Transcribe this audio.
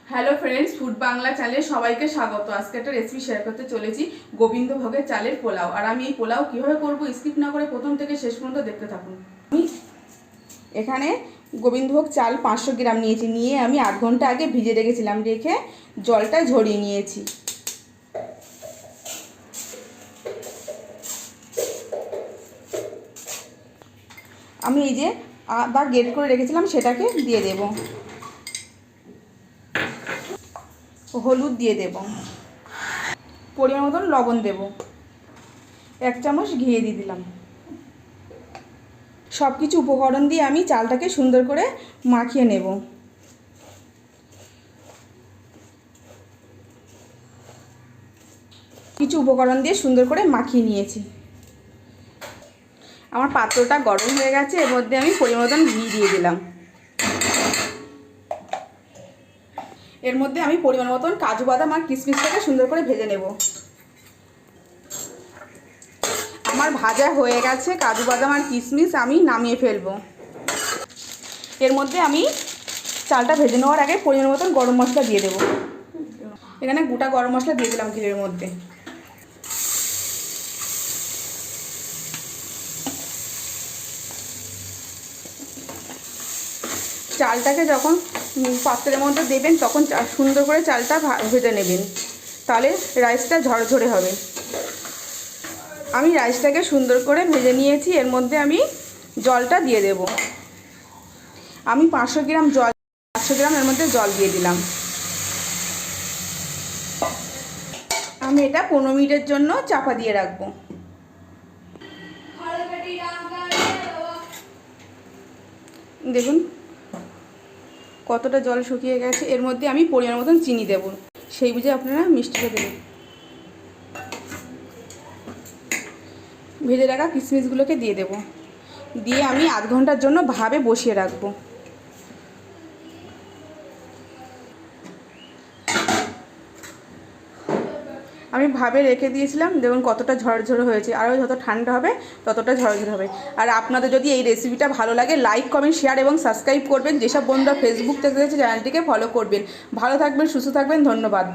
Hello friends, food Bangla চ্যানেলে সবাইকে স্বাগত। আজকে একটা রেসিপি শেয়ার করতে চলেছি, গোবিন্দভোগের চালের পোলাও। আর আমি এই পোলাও কীভাবে করবো স্কিপ না করে প্রথম থেকে শেষ পর্যন্ত দেখতে থাকুন। আমি এখানে গোবিন্দভোগ চাল 500 গ্রাম নিয়েছি, নিয়ে আমি আধ ঘন্টা আগে ভিজে রেখেছিলাম, রেখে জলটা ঝরিয়ে নিয়েছি। আমি এই যে আদা গ্রেট করে রেখেছিলাম সেটাকে দিয়ে দেব, হলুদ দিয়ে দেব, পরিমাণ মতন লবণ দেব, 1 চামচ ঘি দিয়ে দিলাম। সব কিছু উপকরণ দিয়ে আমি চালটাকে সুন্দর করে মাখিয়ে নেব। কিছু উপকরণ দিয়ে সুন্দর করে মাখিয়ে নিয়েছি। আমার পাত্রটা গরম হয়ে গেছে, এর মধ্যে আমি পরিমাণ মতন ঘি দিয়ে দিলাম। এর মধ্যে আমি পরিমাণ মতন কাজু বাদাম আর কিশমিশটাকে সুন্দর করে ভেজে নেব। আমার ভাজা হয়ে গেছে কাজু বাদাম আর কিশমিশ, আমি নামিয়ে ফেলবো। এর মধ্যে আমি চালটা ভেজে নেওয়ার আগে পরিমাণ মতন গরম মশলা দিয়ে দেবো। এখানে গোটা গরম মশলা দিয়ে দিলাম ঘিয়ের মধ্যে। চালটাকে যখন পাত্রের মধ্যে দেবেন তখন সুন্দর করে চালটা ভেজে নেবেন, তাহলে রাইসটা ঝরঝরে হবে। আমি রাইসটাকে সুন্দর করে ভেজে নিয়েছি। এর মধ্যে আমি জলটা দিয়ে দেব। আমি 500 গ্রাম এর মধ্যে জল দিয়ে দিলাম। আমি এটা 15 মিনিটের জন্য চাপা দিয়ে রাখবো। দেখুন কতটা জল শুকিয়ে গেছে। এর মধ্যে আমি পরিমাণ মতন চিনি দেব, সেই বুঝে আপনারা মিষ্টিটা দেবেন। ভেজে রাখা কিশমিশগুলোকে দিয়ে দেব, দিয়ে আমি আধ ঘন্টার জন্য ভাবে বসিয়ে রাখবো। আমি ভাবে রেখে দিয়েছিলাম, দেখুন কতটা ঝরঝরে হয়েছে। আরও যত ঠান্ডা হবে ততটা ঝরঝরে হবে। আর আপনাদের যদি এই রেসিপিটা ভালো লাগে, লাইক, কমেন্ট, শেয়ার এবং সাবস্ক্রাইব করবেন। যেসব বন্ধুরা ফেসবুক থেকে দেখছে চ্যানেলটিকে ফলো করবেন। ভালো থাকবেন, সুস্থ থাকবেন, ধন্যবাদ।